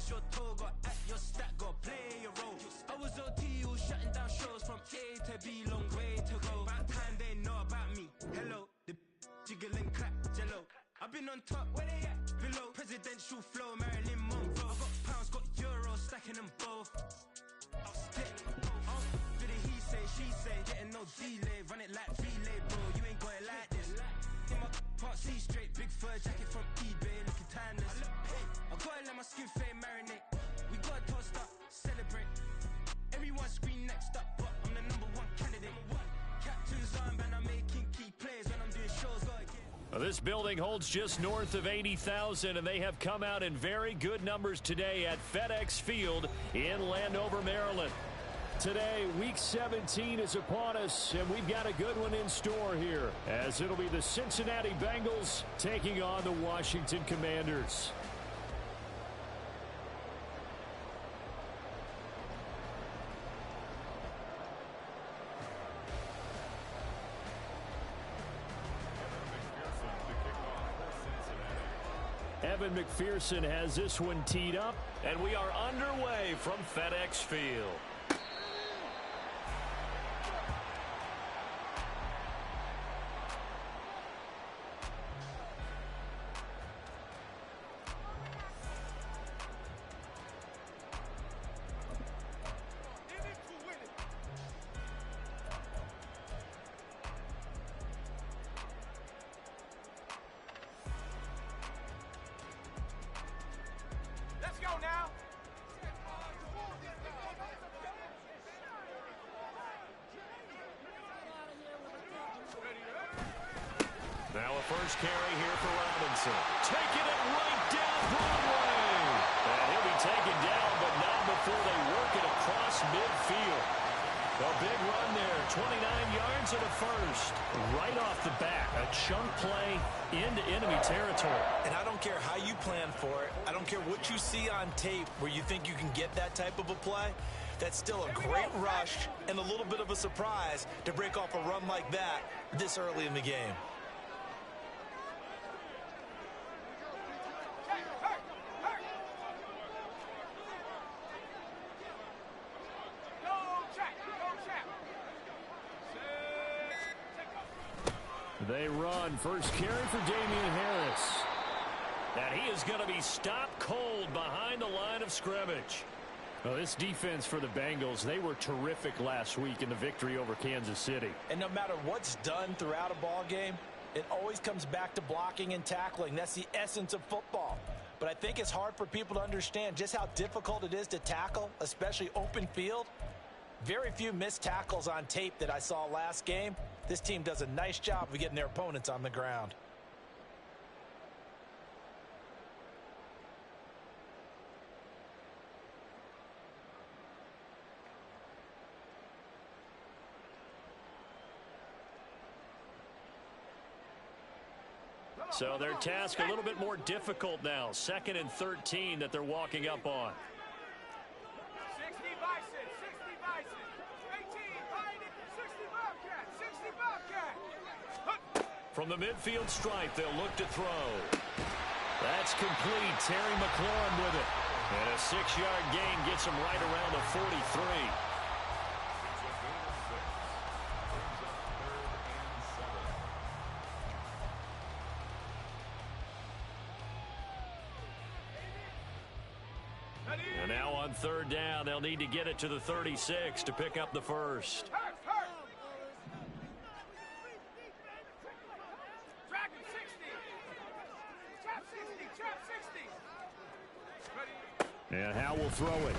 It's your toe, got at your stack, got play your role. I was OT, all shutting down shows from A to B, long way to go. About time they know about me. Hello, the jiggle and clap, jello. I've been on top, where they at? Below, presidential flow, Marilyn Monroe. I got pounds, got euros, stacking them both. I'll stick. For the he say, she say, getting no delay, run it like relay, bro. You ain't got it like this. In my part C straight, big fur jacket from eBay, looking timeless. I gotta let my skin fade marinate. We gotta toast up, celebrate. Everyone scream next up, but I'm the #1 candidate. Captain's armband, I'm making key plays when I'm doing shows. Gotta get. Well, this building holds just north of 80,000, and they have come out in very good numbers today at FedEx Field in Landover, Maryland. Today, Week 17 is upon us, and we've got a good one in store here, as it'll be the Cincinnati Bengals taking on the Washington Commanders. Evan McPherson has this one teed up, and we are underway from FedEx Field. Now a first carry here for Robinson. Taking it right down Broadway. And he'll be taken down, but not before they work it across midfield. A big run there, 29 yards and a first. Right off the bat, a chunk play into enemy territory. And I don't care how you plan for it. I don't care what you see on tape where you think you can get that type of a play. That's still a great rush and a little bit of a surprise to break off a run like that this early in the game. They run. First carry for Damian Harris. And he is going to be stopped cold behind the line of scrimmage. Well, this defense for the Bengals, they were terrific last week in the victory over Kansas City. And no matter what's done throughout a ball game, it always comes back to blocking and tackling. That's the essence of football. But I think it's hard for people to understand just how difficult it is to tackle, especially open field. Very few missed tackles on tape that I saw last game. This team does a nice job of getting their opponents on the ground. So their task a little bit more difficult now. 2nd and 13 that they're walking up on. 60 Bison, 60 Bison, 18, 60 Bobcat, 60 Bobcat. From the midfield stripe, they'll look to throw. That's complete. Terry McLaurin with it. And a 6-yard gain gets him right around the 43. And now on 3rd down, they'll need to get it to the 36 to pick up the first. Dragon 60. Trap 60, trap 60. And Howe will throw it.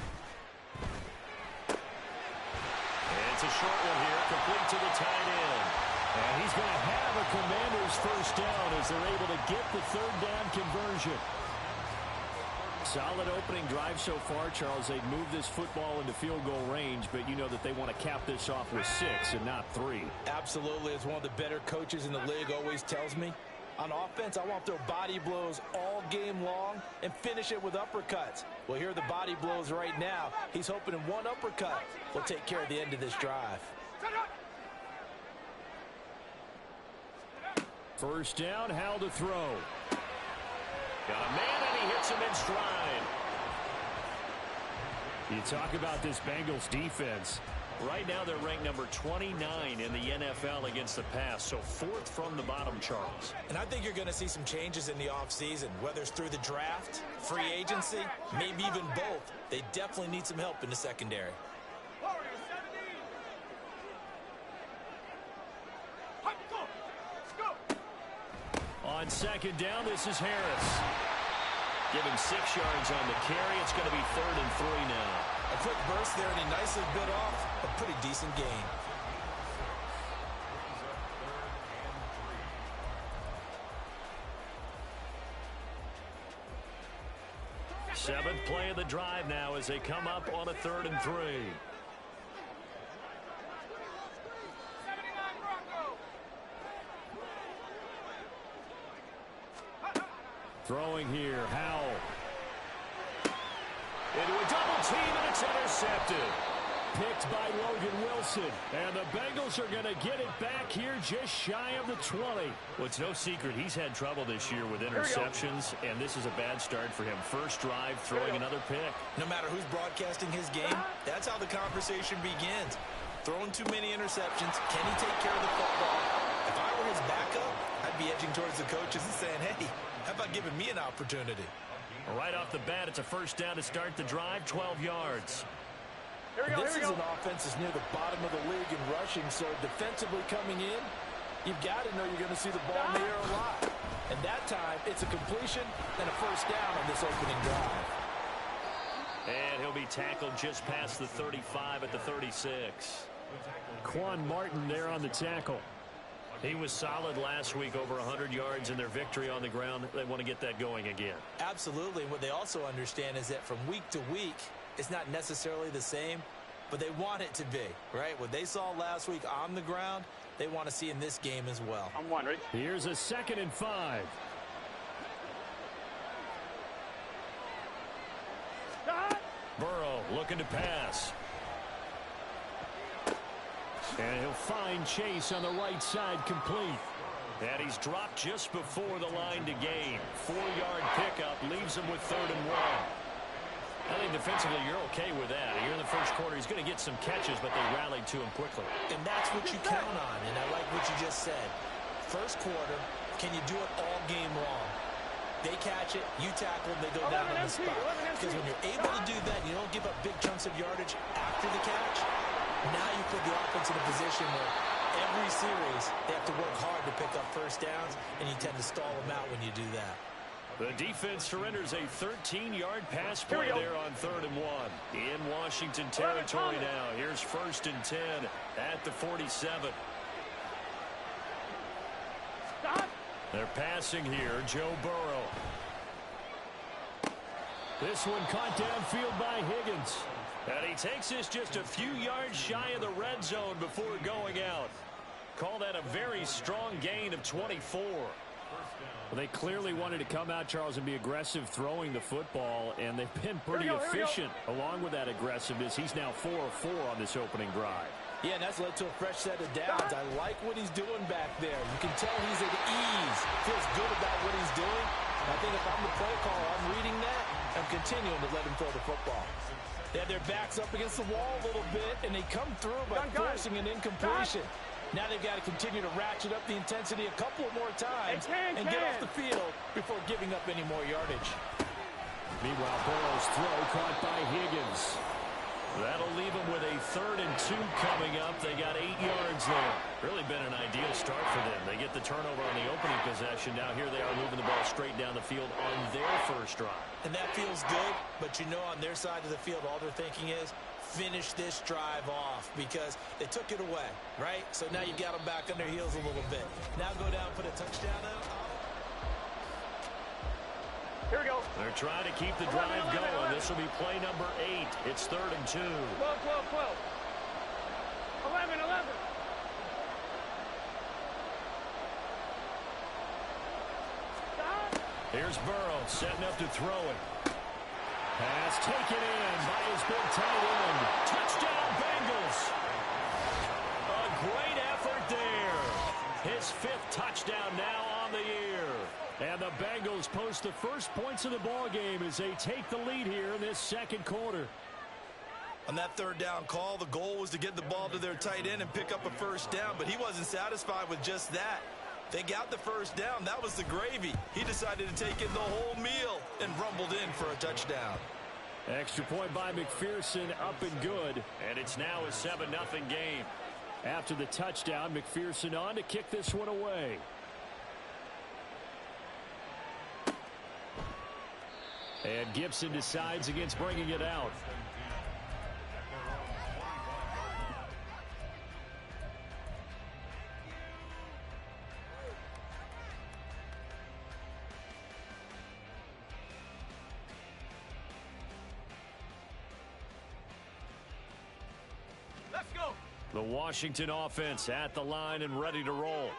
And it's a short one here, complete to the tight end. And he's going to have a Commanders first down as they're able to get the 3rd down conversion. Solid opening drive so far, Charles. They've moved this football into field goal range, but you know that they want to cap this off with 6 and not 3. Absolutely. As one of the better coaches in the league always tells me, on offense, I want to throw body blows all game long and finish it with uppercuts. Well, here are the body blows right now. He's hoping in one uppercut will take care of the end of this drive. First down, Howe to throw. Got a man, and he hits him in stride. You talk about this Bengals defense. Right now, they're ranked number 29 in the NFL against the pass, so 4th from the bottom, Charles. And I think you're going to see some changes in the offseason, whether it's through the draft, free agency, maybe even both. They definitely need some help in the secondary. On 2nd down, this is Harris. Give him 6 yards on the carry. It's going to be 3rd and 3 now. A quick burst there, and he nicely bit off a pretty decent gain. Seventh play of the drive now as they come up on a 3rd and 3. Throwing here, Howell. Into a double team, and it's intercepted. Picked by Logan Wilson. And the Bengals are going to get it back here just shy of the 20. Well, it's no secret he's had trouble this year with interceptions, and this is a bad start for him. First drive, throwing another pick. No matter who's broadcasting his game, that's how the conversation begins. Throwing too many interceptions. Can he take care of the football? If I were his backup, I'd be edging towards the coaches and saying, hey, how about giving me an opportunity? Right off the bat, it's a first down to start the drive, 12 yards. This is an offense that's near the bottom of the league in rushing, so defensively coming in, you've got to know you're going to see the ball in the air a lot. And that time, it's a completion and a first down on this opening drive. And he'll be tackled just past the 35 at the 36. Quan Martin there on the tackle. He was solid last week, over 100 yards in their victory on the ground. They want to get that going again. Absolutely. What they also understand is that from week to week, it's not necessarily the same, but they want it to be, right? What they saw last week on the ground, they want to see in this game as well. I'm wondering. Here's a 2nd and 5. Burrow looking to pass. And he'll find Chase on the right side, complete. And he's dropped just before the line to gain. 4-yard pickup leaves him with 3rd and 1. I think defensively you're okay with that. Here in the first quarter, he's going to get some catches, but they rallied to him quickly. And that's what you count on, and I like what you just said. First quarter, can you do it all game long? They catch it, you tackle them, they go down on the spot. Because when you're able to do that, you don't give up big chunks of yardage after the catch. Now you put the offense in a position where every series they have to work hard to pick up first downs, and you tend to stall them out when you do that. The defense surrenders a 13-yard pass play there on 3rd and 1. In Washington territory now. Here's 1st and 10 at the 47. They're passing here, Joe Burrow. This one caught downfield by Higgins. And he takes this just a few yards shy of the red zone before going out. Call that a very strong gain of 24. Well, they clearly wanted to come out, Charles, and be aggressive throwing the football, and they've been pretty efficient along with that aggressiveness. He's now 4 of 4 on this opening drive. Yeah, and that's led to a fresh set of downs. I like what he's doing back there. You can tell he's at ease, feels good about what he's doing. I think if I'm the play caller, I'm reading that. I'm continuing to let him throw the football. They have their backs up against the wall a little bit, and they come through by forcing an incompletion. Now they've got to continue to ratchet up the intensity a couple more times and get off the field before giving up any more yardage. Meanwhile, Burrow's throw caught by Higgins. That'll leave them with a 3rd and 2 coming up. They got 8 yards there. Really been an ideal start for them. They get the turnover on the opening possession. Now here they are moving the ball straight down the field on their first drive. And that feels good, but you know on their side of the field all they're thinking is finish this drive off because they took it away, right? So now you got them back on their heels a little bit. Now go down, put a touchdown out. Here we go. They're trying to keep the drive going. This will be play number 8. It's 3rd and 2. 12, 12, 12. 11, 11. Here's Burrow setting up to throw it. Pass taken in by his big tight end. Touchdown, Bengals. A great effort there. His 5th touchdown now on the year. And the Bengals post the first points of the ball game as they take the lead here in this second quarter. On that third down call, the goal was to get the ball to their tight end and pick up a first down, but he wasn't satisfied with just that. They got the first down. That was the gravy. He decided to take in the whole meal and rumbled in for a touchdown. Extra point by McPherson, up and good, and it's now a 7-0 game. After the touchdown, McPherson on to kick this one away. And Gibson decides against bringing it out. Let's go. The Washington offense at the line and ready to roll.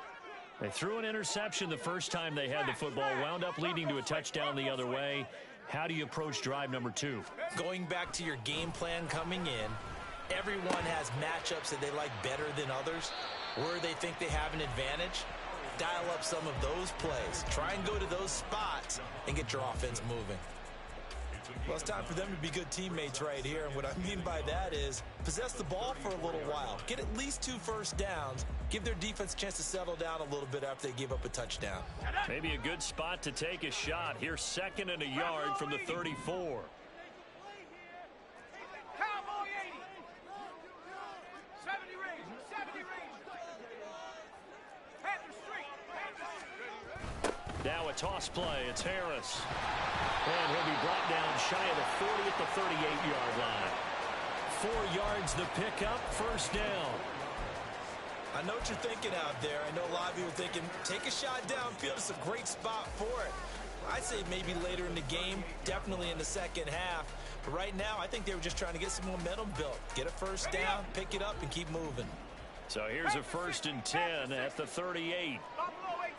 They threw an interception the first time they had the football, wound up leading to a touchdown the other way. How do you approach drive number 2? Going back to your game plan coming in, everyone has matchups that they like better than others, where they think they have an advantage. Dial up some of those plays. Try and go to those spots and get your offense moving. Well, it's time for them to be good teammates right here, and what I mean by that is possess the ball for a little while. Get at least 2 first downs. Give their defense a chance to settle down a little bit after they give up a touchdown. Maybe a good spot to take a shot. Here's 2nd and a yard from the 34. Cowboy 80. 70 range. 70 range. Panther Street. Now a toss play. It's Harris. And he'll be brought down shy of the 40 at the 38-yard line. 4 yards the pickup, first down. I know what you're thinking out there. I know a lot of you are thinking, take a shot downfield. It's a great spot for it. I'd say maybe later in the game, definitely in the second half. But right now, I think they were just trying to get some momentum built. Get a first down, pick it up, and keep moving. So here's a 1st and 10 at the 38. Buffalo 18.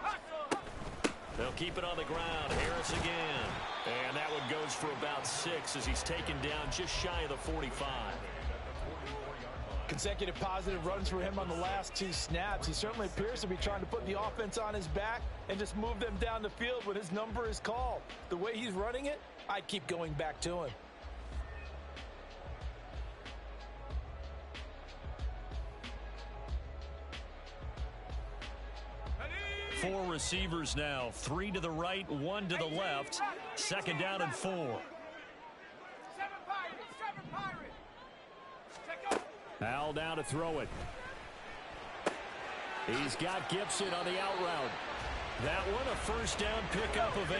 Hustle. They'll keep it on the ground. Harris again. And that one goes for about 6 as he's taken down just shy of the 45. Consecutive positive runs for him on the last 2 snaps. He certainly appears to be trying to put the offense on his back and just move them down the field when his number is called. The way he's running it, I'd keep going back to him. Four receivers now. 3 to the right, 1 to the left. 2nd down and 4. 7 Pirates. 7 Pirates. Check up. Al now to throw it. He's got Gibson on the out route. That one a first down pickup of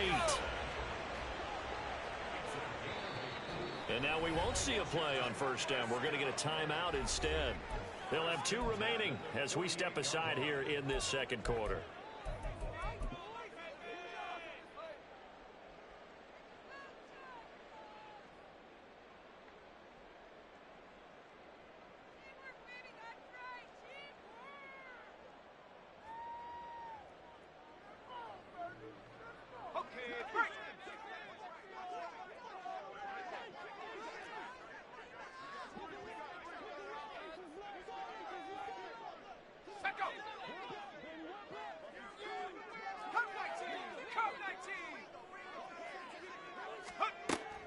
8. And now we won't see a play on first down. We're going to get a timeout instead. They'll have 2 remaining as we step aside here in this second quarter.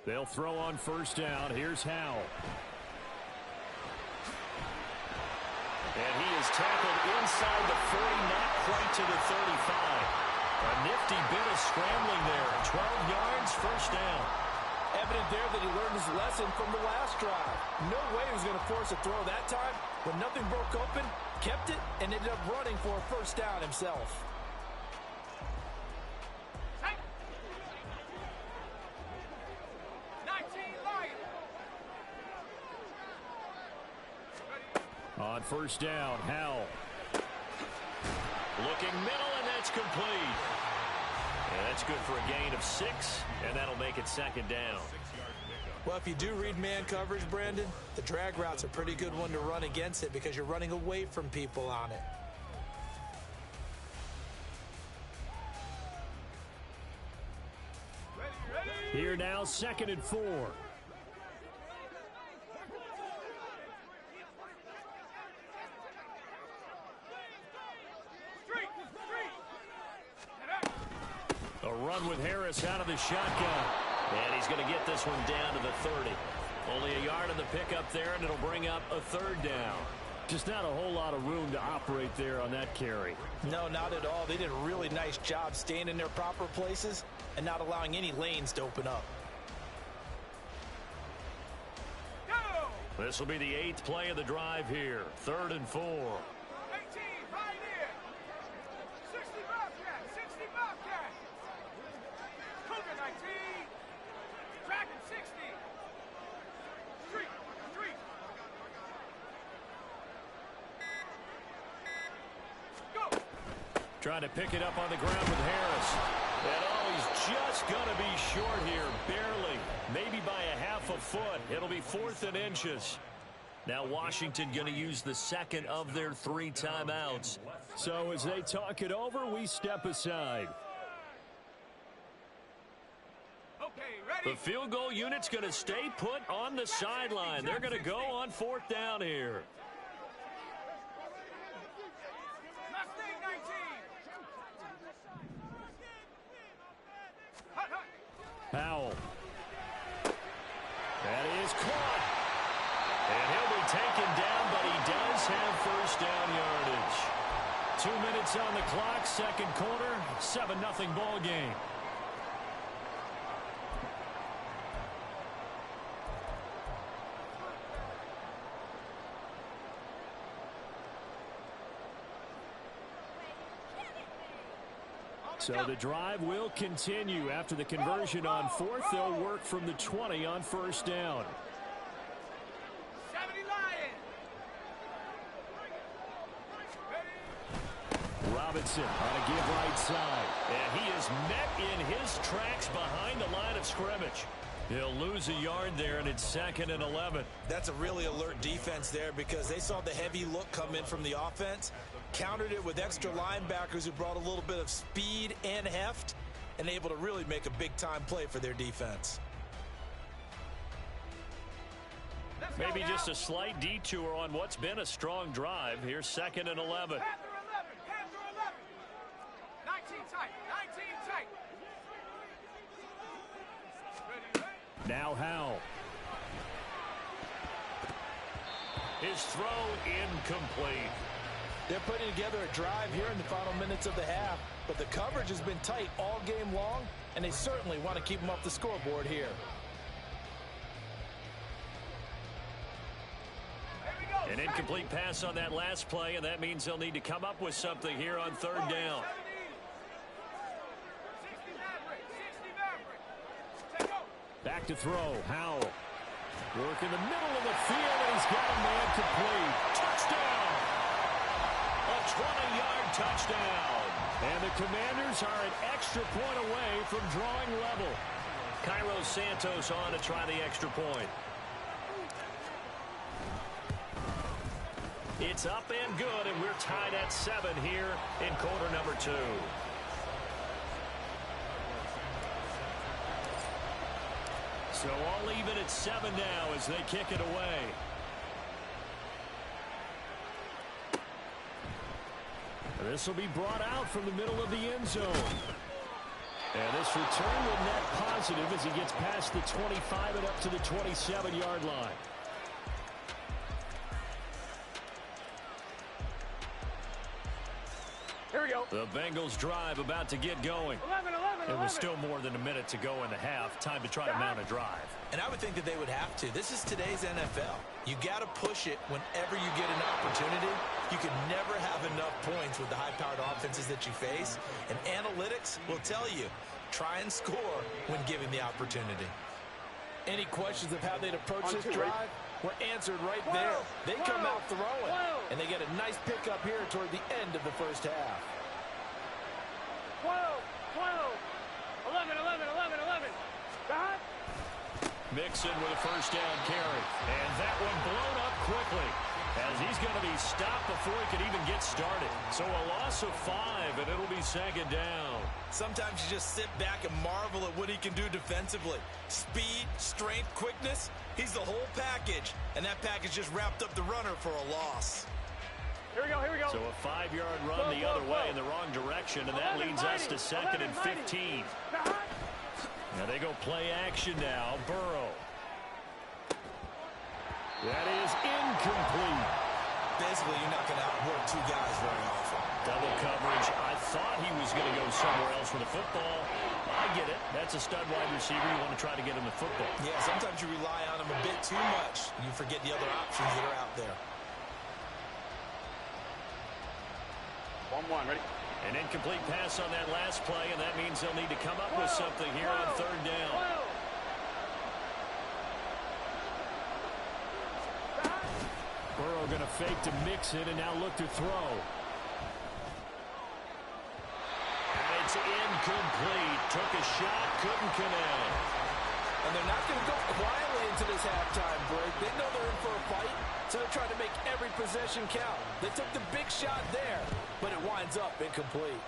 They'll throw on first down. Here's Howell. And he is tackled inside the 40, not quite to the 35. A nifty bit of scrambling there. 12 yards, first down. Evident there that he learned his lesson from the last drive. No way he was going to force a throw that time. When nothing broke open, kept it, and ended up running for a first down himself. On first down, Howell. Looking middle, and that's complete. And that's good for a gain of 6, and that'll make it 2nd down. Well, if you do read man coverage, Brandon, the drag route's a pretty good one to run against it because you're running away from people on it. Here now, 2nd and 4. A run with Harris out of the shotgun. And he's going to get this one down to the 30. Only a yard on the pickup there, and it'll bring up a third down. Just not a whole lot of room to operate there on that carry. No, not at all. They did a really nice job staying in their proper places and not allowing any lanes to open up. This will be the 8th play of the drive here. 3rd and 4. 18, right here. 60 Bobcat, 60 Bobcat. Cougar 19. Dragon 60. Street. Go. Trying to pick it up on the ground with Harris. And he's just going to be short here, barely. Maybe by a half a foot. It'll be 4th and inches. Now Washington going to use the second of their 3 timeouts. So as they talk it over, we step aside. Okay, ready. The field goal unit's going to stay put on the sideline. They're going to go on 4th down here. Mustang 19. Hut, hut. Powell. That is caught. And he'll be taken down, but he does have first down yardage. 2 minutes on the clock, second quarter, 7-0 ball game. So the drive will continue. After the conversion on 4th, they'll work from the 20 on first down. 70 Lions. Ready. Robinson on a give right side. And he is met in his tracks behind the line of scrimmage. He'll lose a yard there, and it's 2nd and 11. That's a really alert defense there because they saw the heavy look come in from the offense, countered it with extra linebackers who brought a little bit of speed and heft, and able to really make a big-time play for their defense. Maybe just a slight detour on what's been a strong drive. Here's 2nd and 11. Panther 11. Panther 11. 19 tight. 19 tight. Ready, ready. Now Howell. His throw incomplete. They're putting together a drive here in the final minutes of the half, but the coverage has been tight all game long, and they certainly want to keep them off the scoreboard here. An incomplete pass on that last play, and that means they'll need to come up with something here on 3rd down. 60 Maverick. 60 Maverick. Take over. Back to throw. Howell. Work in the middle of the field, and he's got a man complete. Touchdown! A 20-yard touchdown. And the Commanders are an extra point away from drawing level. Cairo Santos on to try the extra point. It's up and good, and we're tied at 7 here in quarter number 2. So all even at 7 now as they kick it away. This will be brought out from the middle of the end zone. And this return will net positive as he gets past the 25 and up to the 27-yard line. Here we go. The Bengals drive about to get going. 11. It was still more than a minute to go in the half. Time to try to mount a drive. And I would think that they would have to. This is today's NFL. You got to push it whenever you get an opportunity. You can never have enough points with the high-powered offenses that you face. And analytics will tell you, try and score when given the opportunity. Any questions of how they'd approach this drive were answered right there. They come out throwing, and they get a nice pickup here toward the end of the first half. 12. 11. Mixon with a first down carry. And that one blown up quickly as he's going to be stopped before he can even get started. So a loss of 5, and it'll be 2nd down. Sometimes you just sit back and marvel at what he can do defensively. Speed, strength, quickness, he's the whole package. And that package just wrapped up the runner for a loss. Here we go. So a 5-yard run the other way in the wrong direction, and that leads us to 2nd and 15. Now they go play action now. Burrow. That is incomplete. Basically, you're not going to outwork two guys very often. Double coverage. I thought he was going to go somewhere else with the football. I get it. That's a stud wide receiver. You want to try to get him the football. Yeah, sometimes you rely on him a bit too much, and you forget the other options that are out there. 1-1, ready? An incomplete pass on that last play, and that means they'll need to come up with something here on third down. Burrow going to fake to mix it and now look to throw. And it's incomplete. Took a shot, couldn't connect. And they're not going to go quietly into this halftime break. They know they're in for a fight, so they're trying to make every possession count. They took the big shot there, but it winds up incomplete.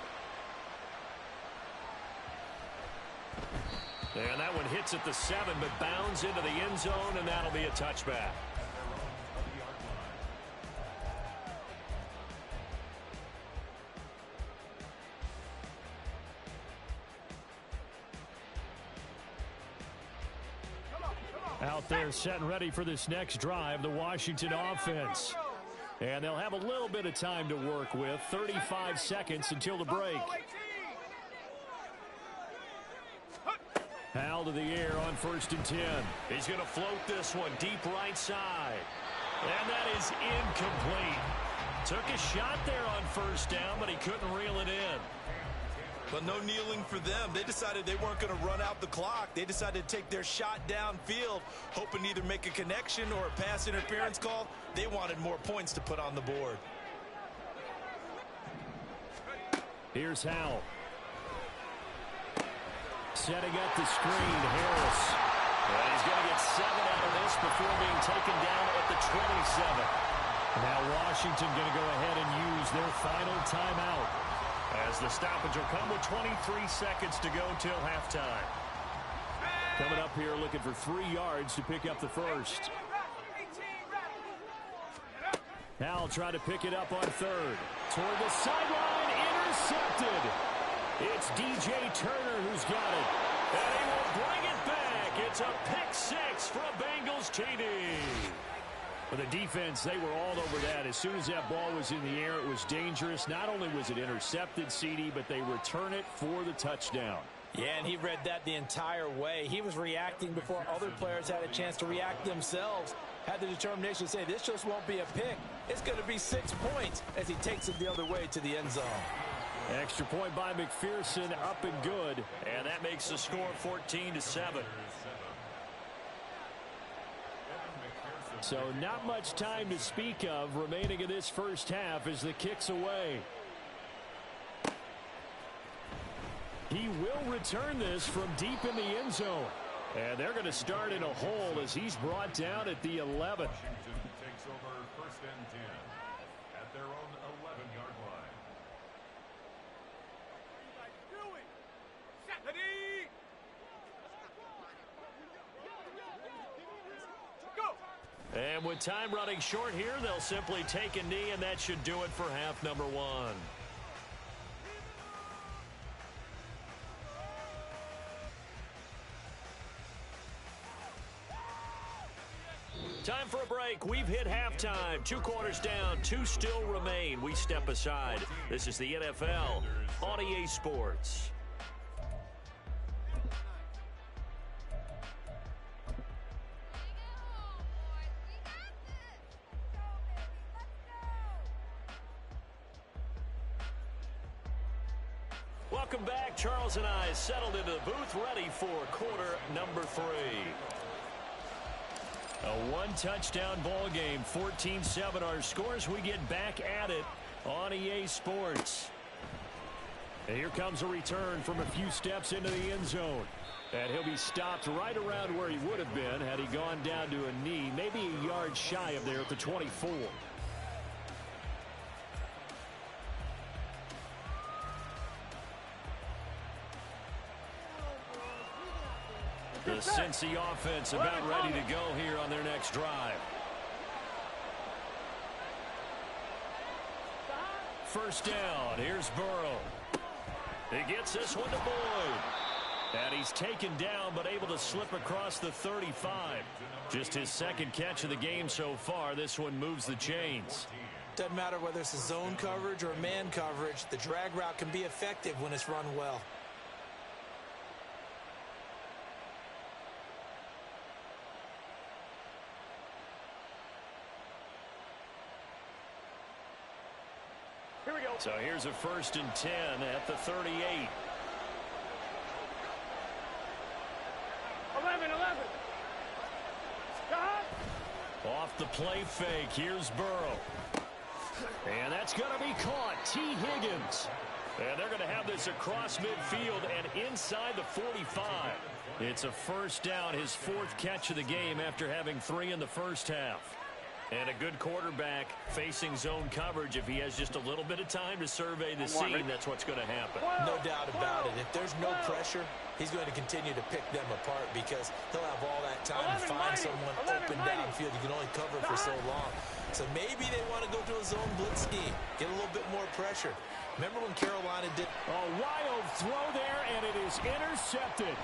And that one hits at the 7, but bounds into the end zone, and that'll be a touchback. Out there set and ready for this next drive, the Washington offense. And they'll have a little bit of time to work with, 35 seconds until the break. Hal to the air on 1st and 10. He's going to float this one deep right side. And that is incomplete. Took a shot there on 1st down, but he couldn't reel it in. But no kneeling for them. They decided they weren't going to run out the clock. They decided to take their shot downfield, hoping to either make a connection or a pass interference call. They wanted more points to put on the board. Here's Hal. Setting up the screen, Harris. And he's going to get 7 out of this before being taken down at the 27. Now Washington going to go ahead and use their final timeout, as the stoppage will come with 23 seconds to go till halftime. Coming up here looking for 3 yards to pick up the first. Hal trying to pick it up on 3rd. Toward the sideline, intercepted. It's DJ Turner who's got it. And he will bring it back. It's a pick 6 for a Bengals TD. For the defense, they were all over that. As soon as that ball was in the air, it was dangerous. Not only was it intercepted, CD, but they return it for the touchdown. Yeah, and he read that the entire way. He was reacting before other players had a chance to react themselves. Had the determination to say, this just won't be a pick. It's going to be 6 points as he takes it the other way to the end zone. Extra point by McPherson, up and good. And that makes the score 14-7. So not much time to speak of remaining in this first half as the kick's away. He will return this from deep in the end zone. And they're going to start in a hole as he's brought down at the 11. Washington takes over 1st and 10 at their own 11-yard line. And with time running short here, they'll simply take a knee, and that should do it for half number 1. Time for a break. We've hit halftime. 2 quarters down, 2 still remain. We step aside. This is the NFL on EA Sports. Welcome back. Charles and I settled into the booth, ready for quarter number 3. A 1-touchdown ball game, 14-7 our scores. We get back at it on EA Sports. And here comes a return from a few steps into the end zone. And he'll be stopped right around where he would have been had he gone down to a knee, maybe a yard shy of there at the 24. The Cincy offense about ready to go here on their next drive. First down. Here's Burrow. He gets this one to Boyd. And he's taken down, but able to slip across the 35. Just his second catch of the game so far. This one moves the chains. Doesn't matter whether it's a zone coverage or man coverage. The drag route can be effective when it's run well. Here we go. So here's a 1st and 10 at the 38. 11. Off the play fake, here's Burrow. And that's going to be caught. T. Higgins. And they're going to have this across midfield and inside the 45. It's a 1st down, his 4th catch of the game after having 3 in the first half. And a good quarterback facing zone coverage. If he has just a little bit of time to survey the scene, that's what's going to happen. No doubt about it. If there's no pressure, he's going to continue to pick them apart because he'll have all that time to find someone open downfield. You can only cover for so long. So maybe they want to go to a zone blitz scheme, get a little bit more pressure. Remember when Carolina did a wild throw there, and it is intercepted.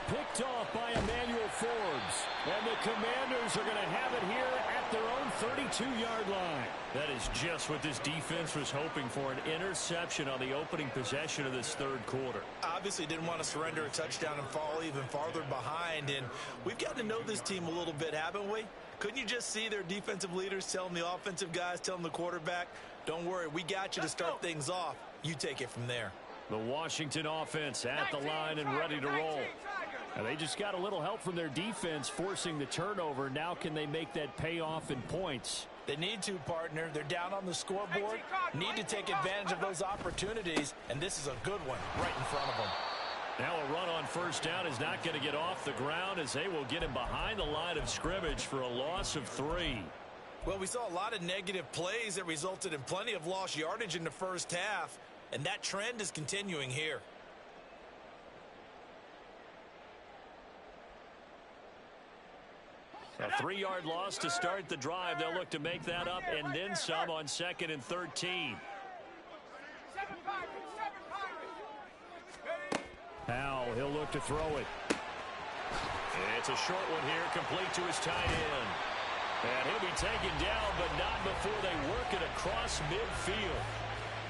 Picked off by Emmanuel Forbes. And the Commanders are going to have it here at their own 32-yard line. That is just what this defense was hoping for, an interception on the opening possession of this 3rd quarter. Obviously didn't want to surrender a touchdown and fall even farther behind. And we've gotten to know this team a little bit, haven't we? Couldn't you just see their defensive leaders telling the offensive guys, telling the quarterback, don't worry, we got you to start things off. You take it from there. The Washington offense at the line and ready to roll. And they just got a little help from their defense forcing the turnover. Now can they make that pay off in points? They need to, partner. They're down on the scoreboard. Need to take advantage of those opportunities. And this is a good one right in front of them. Now a run on 1st down is not going to get off the ground as they will get him behind the line of scrimmage for a loss of 3. Well, we saw a lot of negative plays that resulted in plenty of lost yardage in the first half. And that trend is continuing here. A 3-yard loss to start the drive. They'll look to make that up and then some on 2nd and 13. Now he'll look to throw it. It's a short one here, complete to his tight end. And he'll be taken down, but not before they work it across midfield.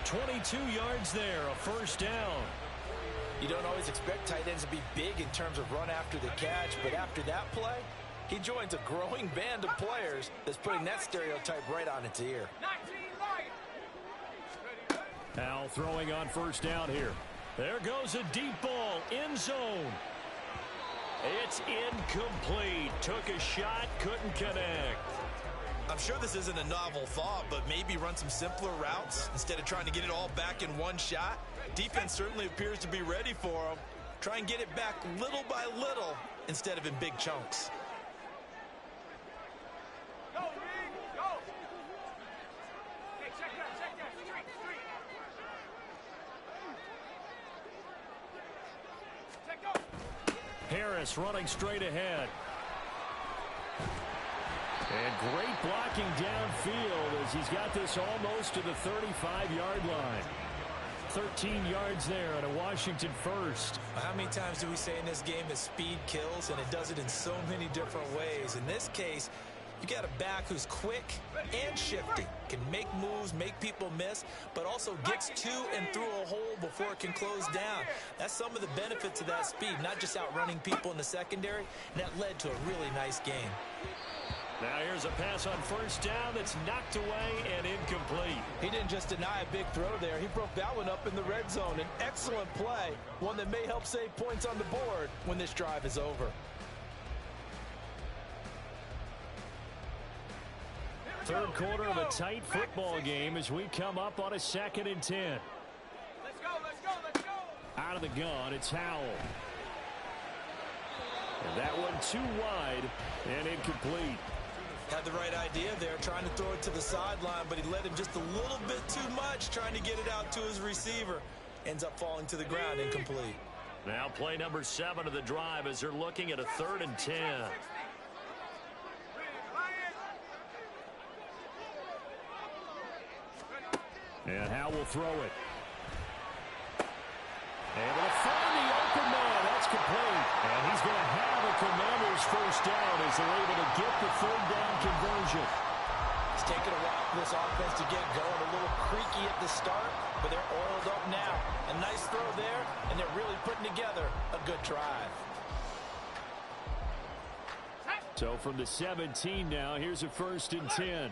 22 yards there, a 1st down. You don't always expect tight ends to be big in terms of run after the catch, but after that play, he joins a growing band of players that's putting that stereotype right on its ear. Now throwing on 1st down here. There goes a deep ball, end zone. It's incomplete. Took a shot, couldn't connect. I'm sure this isn't a novel thought, but maybe run some simpler routes instead of trying to get it all back in one shot. Defense certainly appears to be ready for him. Try and get it back little by little instead of in big chunks. Go, Reed, go. Hey, check that. Street. Check, go. Harris running straight ahead. And great blocking downfield as he's got this almost to the 35-yard line. 13 yards there and a Washington 1st. How many times do we say in this game that speed kills, and it does it in so many different ways? In this case, you got a back who's quick and shifty, can make moves, make people miss, but also gets to and through a hole before it can close down. That's some of the benefits of that speed, not just outrunning people in the secondary, and that led to a really nice game. Now here's a pass on 1st down that's knocked away and incomplete. He didn't just deny a big throw there. He broke that one up in the red zone. An excellent play, one that may help save points on the board when this drive is over. Third quarter of a tight football game as we come up on a 2nd and 10. Let's go. Out of the gun, it's Howell. And that one too wide and incomplete. Had the right idea there, trying to throw it to the sideline, but he led him just a little bit too much, trying to get it out to his receiver. Ends up falling to the ground, incomplete. Now play number 7 of the drive as they're looking at a 3rd and 10. And Howell will throw it. Able to find the open man. That's his first down as they're able to get the third down conversion. It's taken a while for this offense to get going. A little creaky at the start, but they're oiled up now. A nice throw there, and they're really putting together a good drive. So from the 17 now, here's a 1st and 10.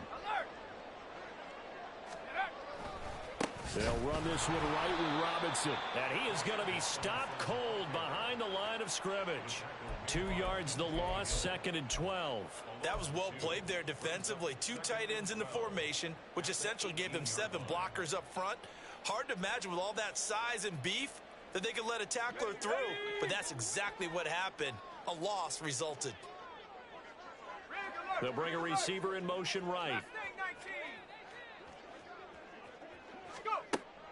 They'll run this one right with Robinson. And he is going to be stopped cold behind the line of scrimmage. 2 yards the loss, 2nd and 12. That was well played there defensively. 2 tight ends in the formation, which essentially gave them 7 blockers up front. Hard to imagine with all that size and beef that they could let a tackler through. But that's exactly what happened. A loss resulted. They'll bring a receiver in motion right.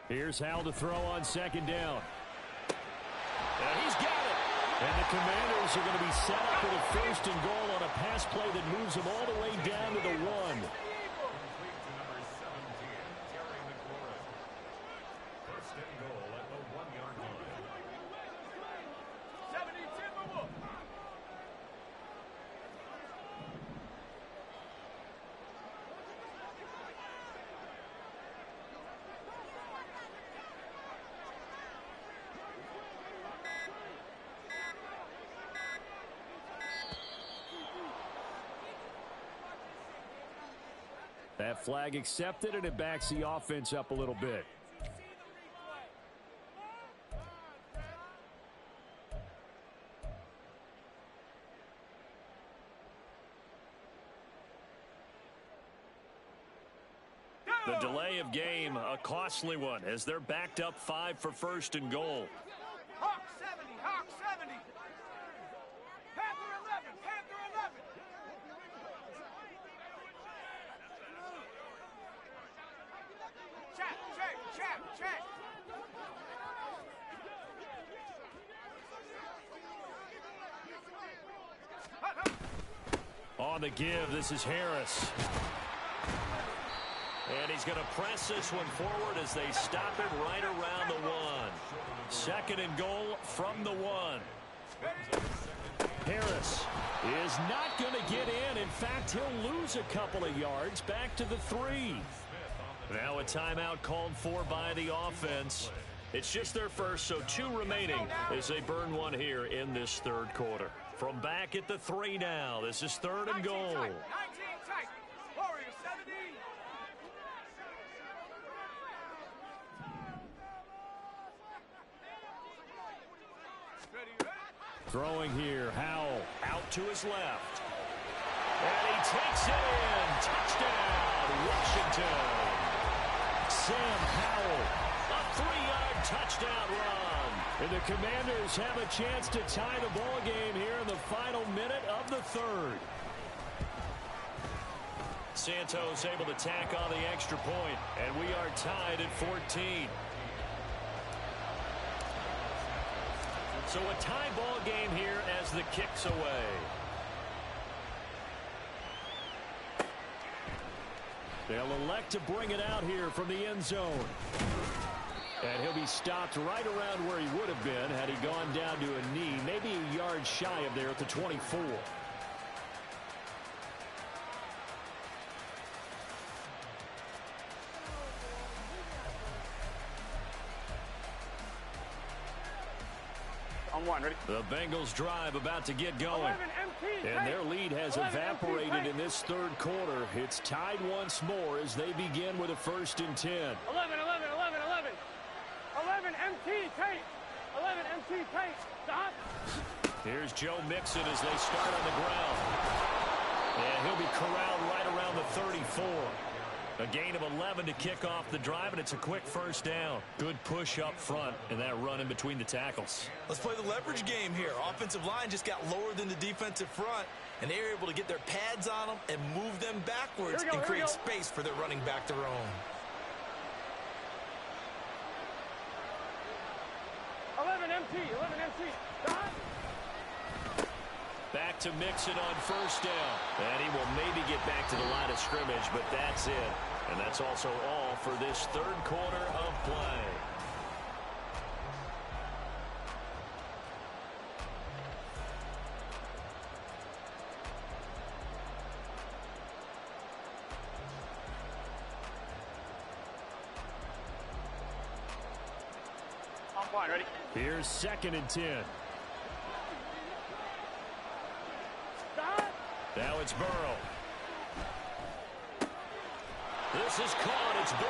Here's Hal to throw on 2nd down. And he's got it. And the Commanders are going to be set up with a 1st and goal on a pass play that moves them all the way down to the 1. That flag accepted, and it backs the offense up a little bit. The delay of game, a costly one, as they're backed up 5 for 1st and goal. Hawk 70, Hawk 70. Panther 11, Panther 11. Check. On the give, this is Harris. And he's going to press this one forward as they stop it right around the 1. 2nd and goal from the 1. Harris is not going to get in. In fact, he'll lose a couple of yards back to the 3. Now a timeout called for by the offense. It's just their first, so 2 remaining as they burn one here in this 3rd quarter. From back at the 3 now, this is 3rd and goal. 19 tight. Warriors 70. Throwing here, Howell out to his left. And he takes it in. Touchdown, Washington. Sam Howell, a 3-yard touchdown run. And the Commanders have a chance to tie the ball game here in the final minute of the 3rd. Santos able to tack on the extra point, and we are tied at 14. So a tie ball game here as the kick's away. They'll elect to bring it out here from the end zone. And he'll be stopped right around where he would have been had he gone down to a knee, maybe a yard shy of there at the 24. On 1, ready? The Bengals drive about to get going. And their lead has evaporated in this 3rd quarter. It's tied once more as they begin with a 1st and 10. 11 MT tight. 11 MT tight. Stop. Here's Joe Mixon as they start on the ground. And he'll be corralled right around the 34. A gain of 11 to kick off the drive, and it's a quick 1st down. Good push up front, and that run in between the tackles. Let's play the leverage game here. Offensive line just got lower than the defensive front, and they were able to get their pads on them and move them backwards and create space for their running back to roam. 11 MT. Stop. Back to Mixon on 1st down. And he will maybe get back to the line of scrimmage, but that's it. And that's also all for this 3rd quarter of play. On point, ready? Here's 2nd and 10. Now it's Burrow. This is caught. It's Boyd.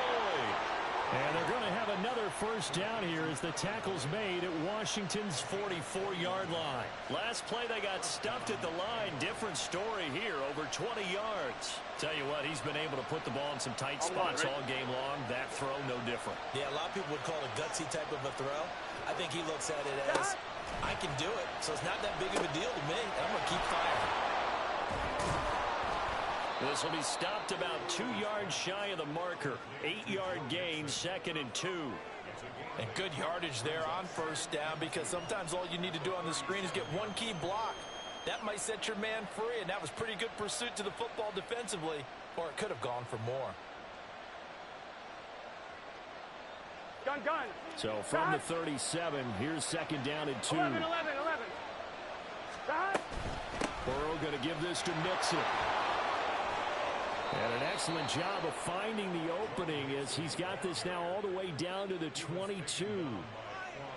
And they're going to have another first down here as the tackle's made at Washington's 44-yard line. Last play, they got stuffed at the line. Different story here, over 20 yards. Tell you what, he's been able to put the ball in some tight spots all game long. That throw, no different. Yeah, a lot of people would call it a gutsy type of a throw. I think he looks at it as, I can do it, so it's not that big of a deal to me. I'm going to keep firing. This will be stopped about 2 yards shy of the marker. 8-yard gain, 2nd and 2. And good yardage there on first down, because sometimes all you need to do on the screen is get one key block. That might set your man free, and that was pretty good pursuit to the football defensively, or it could have gone for more. Gun. So from the 37, here's 2nd down and 2. 11. Burrow going to give this to Mixon. And an excellent job of finding the opening as he's got this now all the way down to the 22.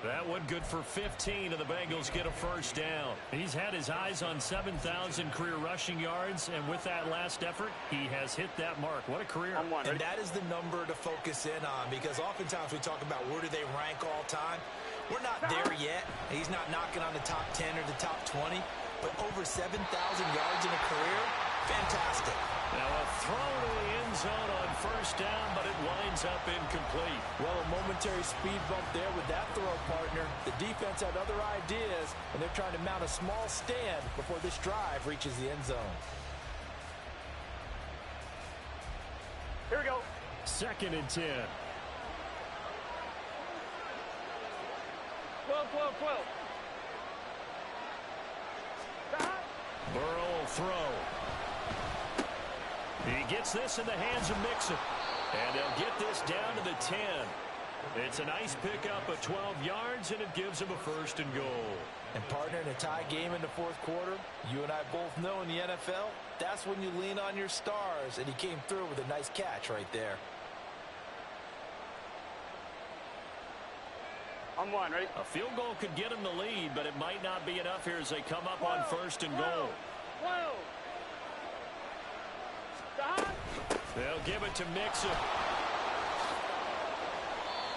That one good for 15, and the Bengals get a first down. He's had his eyes on 7,000 career rushing yards, and with that last effort, he has hit that mark. What a career. And that is the number to focus in on, because oftentimes we talk about where do they rank all time. We're not there yet. He's not knocking on the top 10 or the top 20, but over 7,000 yards in a career, fantastic. Now a throw to the end zone on first down, but it winds up incomplete. Well, a momentary speed bump there with that throw, partner. The defense had other ideas, and they're trying to mount a small stand before this drive reaches the end zone. Here we go. 2nd and 10. 12. Burrow will throw. He gets this in the hands of Mixon. And they'll get this down to the 10. It's a nice pickup of 12 yards, and it gives him a 1st and goal. And partner, in a tie game in the 4th quarter, you and I both know in the NFL, that's when you lean on your stars, and he came through with a nice catch right there. On one, ready? A field goal could get him the lead, but it might not be enough here as they come up on 1st and goal. They'll give it to Mixon.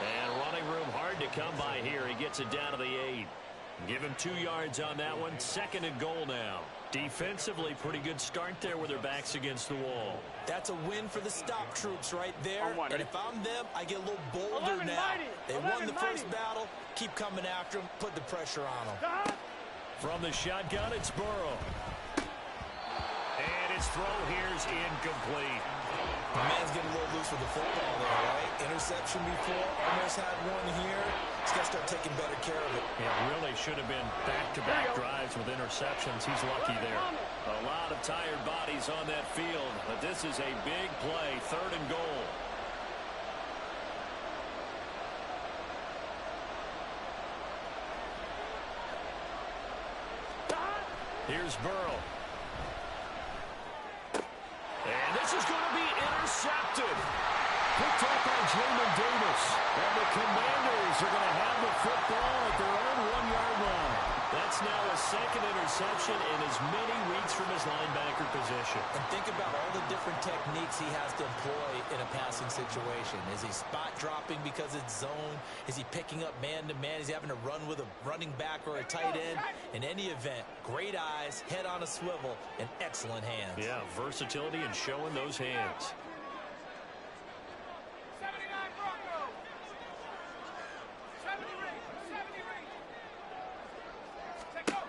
And running room hard to come by here. He gets it down to the 8. Give him 2 yards on that one. 2nd and goal now. Defensively, pretty good start there with their backs against the wall. That's a win for the stop troops right there. And if I'm them, I get a little bolder now. They won the first battle. Keep coming after them. Put the pressure on them. From the shotgun, it's Burrow. And his throw here's incomplete. The man's getting a little loose with the football there, right? Interception before, almost had one here. He's got to start taking better care of it. It really should have been back-to-back drives with interceptions. He's lucky there. A lot of tired bodies on that field, but this is a big play, 3rd and goal. Here's Burrow. And this is going to be intercepted. Picked up by Jamin Davis. And the Commanders are going to have the football at their own 1-yard line. That's now a 2nd interception in as many weeks from his linebacker position. And think about all the different techniques he has to employ in a passing situation. Is he spot dropping because it's zone? Is he picking up man-to-man? Is he having to run with a running back or a tight end? In any event, great eyes, head on a swivel, and excellent hands. Yeah, versatility and showing those hands. 79 Broncos. 70 rings. Take over.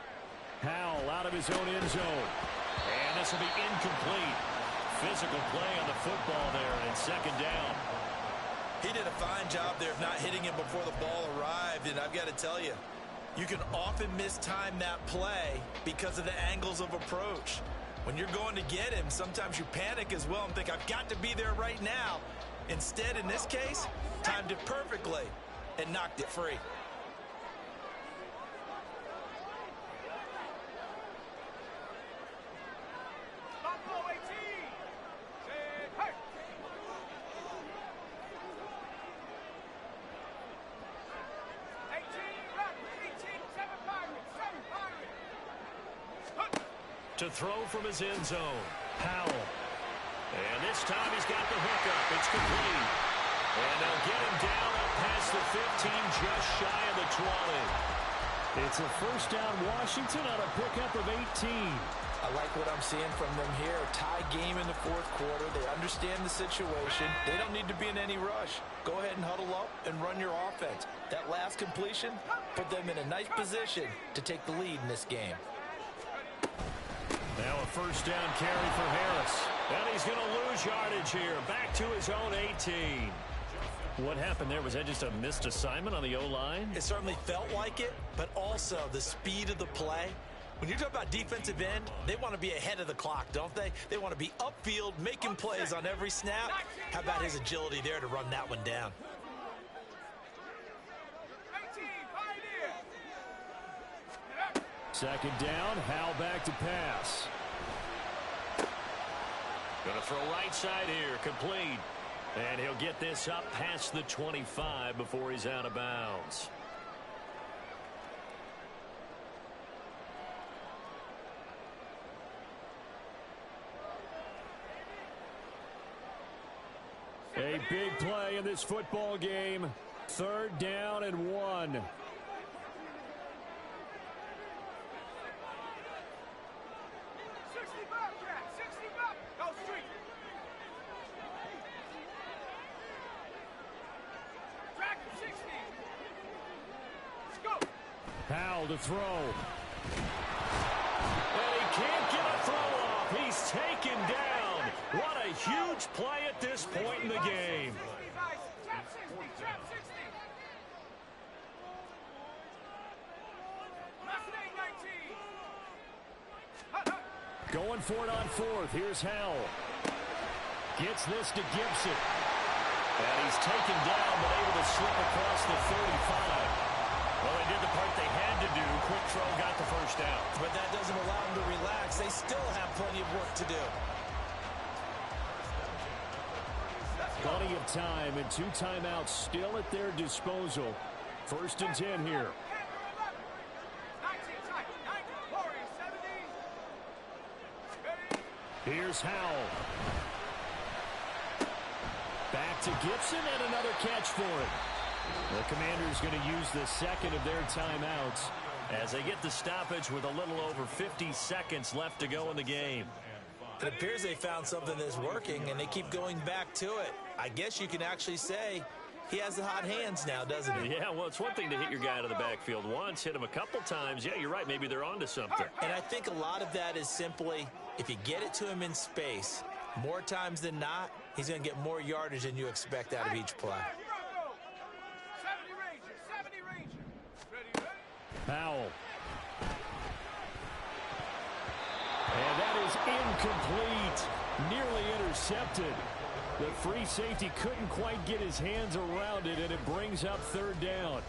Howell out of his own end zone. And this will be incomplete. Physical play on the football there, and 2nd down. He did a fine job there of not hitting him before the ball arrived, and I've got to tell you, you can often mistime that play because of the angles of approach. When you're going to get him, sometimes you panic as well and think, I've got to be there right now. Instead, in this case, timed it perfectly and knocked it free. Buffalo 18. Say, hey. to throw from his end zone. Powell. And this time he's got the hookup. It's complete. And they'll get him down up past the 15, just shy of the 20. It's a first down Washington on a pickup of 18. I like what I'm seeing from them here. A tie game in the fourth quarter. They understand the situation. They don't need to be in any rush. Go ahead and huddle up and run your offense. That last completion put them in a nice position to take the lead in this game. Now a first down carry for Harris. And he's going to lose yardage here. Back to his own 18. What happened there? Was that just a missed assignment on the O-line? It certainly felt like it, but also the speed of the play. When you're talking about defensive end, they want to be ahead of the clock, don't they? They want to be upfield, making plays on every snap. How about his agility there to run that one down? Second down, Howell back to pass. Going to throw right side here, complete. And he'll get this up past the 25 before he's out of bounds. A big play in this football game. Third down and 1. Powell to throw. And he can't get a throw off. He's taken down. What a huge play at this point in the game. Going for it on fourth. Here's Howell. Gets this to Gibson. And he's taken down, but able to slip across the 35. Well, they did the part they had to do. Quick throw got the first down. But that doesn't allow them to relax. They still have plenty of work to do. Plenty of time and 2 timeouts still at their disposal. First and 10 here. Here's Howell. Back to Gibson and another catch for him. The Commanders going to use the second of their timeouts as they get the stoppage with a little over 50 seconds left to go in the game. It appears they found something that's working, and they keep going back to it. I guess you can actually say he has the hot hands now, doesn't he? Yeah, well, it's one thing to hit your guy out of the backfield once, hit him a couple times. Yeah, you're right. Maybe they're onto something. And I think a lot of that is simply if you get it to him in space, more times than not, he's going to get more yardage than you expect out of each play. Powell. And that is incomplete. Nearly intercepted. The free safety couldn't quite get his hands around it, and it brings up third down.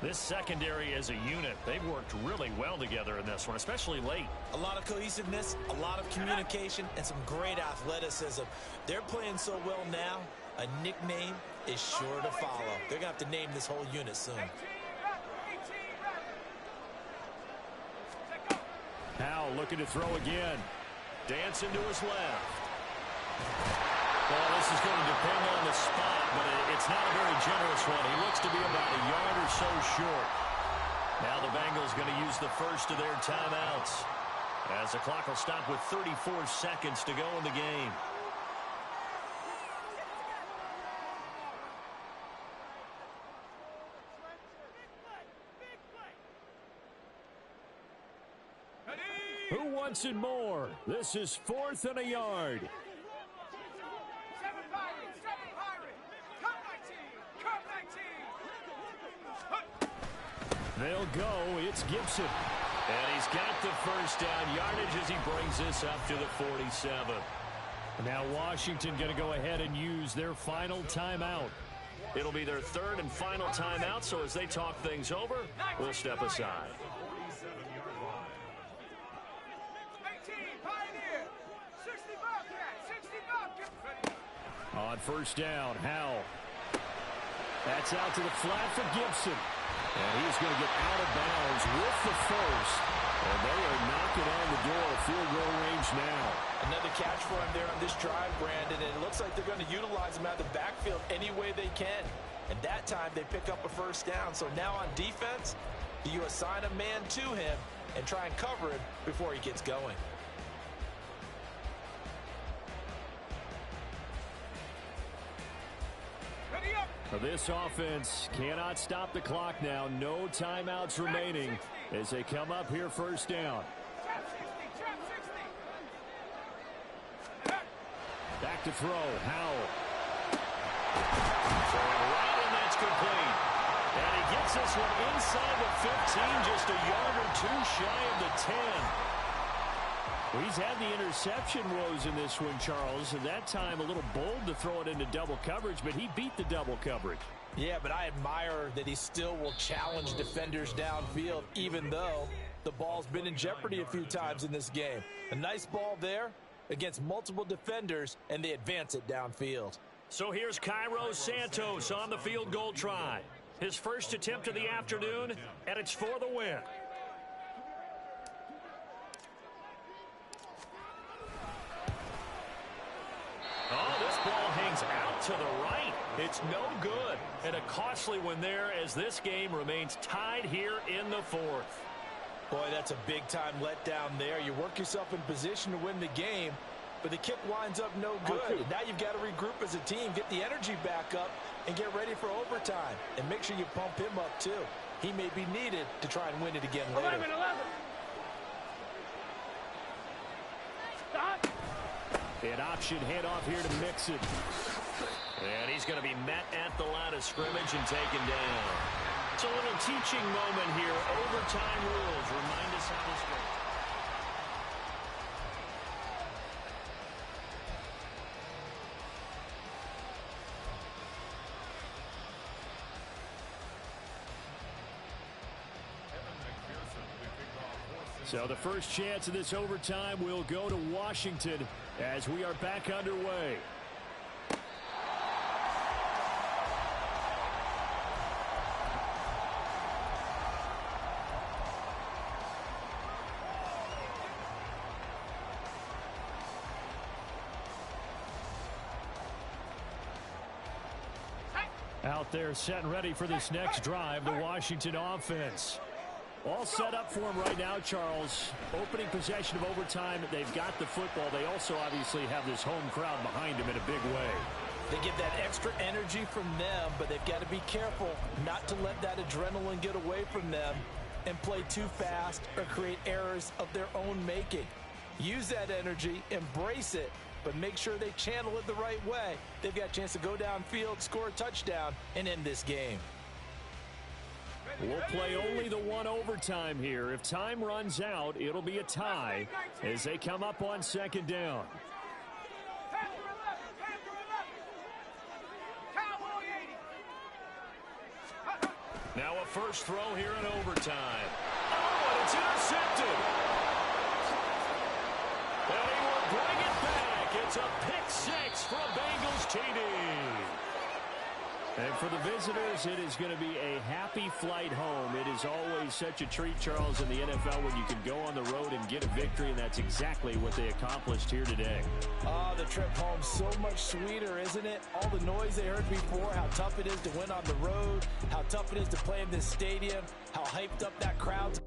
This secondary as a unit, they've worked really well together in this one, especially late. A lot of cohesiveness, a lot of communication, and some great athleticism. They're playing so well now, a nickname is sure to follow. They're going to have to name this whole unit soon. Powell looking to throw again. Dancing to his left. Well, this is going to depend on the spot, but it's not a very generous one. He looks to be about a yard or so short. Now the Bengals going to use the first of their timeouts as the clock will stop with 34 seconds to go in the game. Who wants it more? This is 4th and a yard. They'll go. It's Gibson. And he's got the first down yardage as he brings this up to the 47. Now Washington going to go ahead and use their final timeout. It'll be their third and final timeout, so as they talk things over, we'll step aside. On first down, Howell. That's out to the flat for Gibson. And he's going to get out of bounds with the first. And they are knocking on the door of field goal range now. Another catch for him there on this drive, Brandon, and it looks like they're going to utilize him out of the backfield any way they can. And that time they pick up a first down. So now on defense, do you assign a man to him and try and cover him before he gets going? This offense cannot stop the clock now. No timeouts remaining as they come up here first down. Back to throw. Howell. Right, and that's complete. And he gets this one inside the 15, just a yard or two shy of the 10. Well, he's had the interception woes in this one, Charles, and that time a little bold to throw it into double coverage, but he beat the double coverage. Yeah, but I admire that he still will challenge defenders downfield, even though the ball's been in jeopardy a few times in this game. A nice ball there against multiple defenders, and they advance it downfield. So here's Cairo Santos on the field goal try. His first attempt of the afternoon, and it's for the win. Oh, this ball hangs out to the right. It's no good. And a costly one there as this game remains tied here in the fourth. Boy, that's a big-time letdown there. You work yourself in position to win the game, but the kick winds up no good. Now you've got to regroup as a team, get the energy back up, and get ready for overtime. And make sure you pump him up, too. He may be needed to try and win it again later. 11. Stop. An option handoff here to Mixon. And he's going to be met at the line of scrimmage and taken down. It's a little teaching moment here. Overtime rules remind us how this works. So the first chance of this overtime will go to Washington as we are back underway. Out there set and ready for this next drive, the Washington offense. All set up for him right now, Charles. Opening possession of overtime. They've got the football. They also obviously have this home crowd behind them in a big way. They get that extra energy from them, but they've got to be careful not to let that adrenaline get away from them and play too fast or create errors of their own making. Use that energy, embrace it, but make sure they channel it the right way. They've got a chance to go downfield, score a touchdown, and end this game. We'll play only the one overtime here. If time runs out, it'll be a tie as they come up on second down. Now a first throw here in overtime. Oh, and it's intercepted. And he will bring it back. It's a pick six from Bengals TD. And for the visitors, it is going to be a happy flight home. It is always such a treat, Charles, in the NFL when you can go on the road and get a victory, and that's exactly what they accomplished here today. Oh, the trip home so much sweeter, isn't it? All the noise they heard before, how tough it is to win on the road, how tough it is to play in this stadium, how hyped up that crowd's.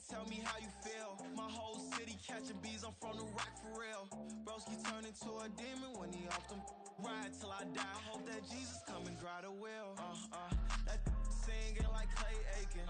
Tell me how you feel. My whole city catching bees. I'm from the rock for real. Broski turn into a demon when he off them. Ride till I die. Hope that Jesus come and dry the wheel. That singing like Clay Aiken.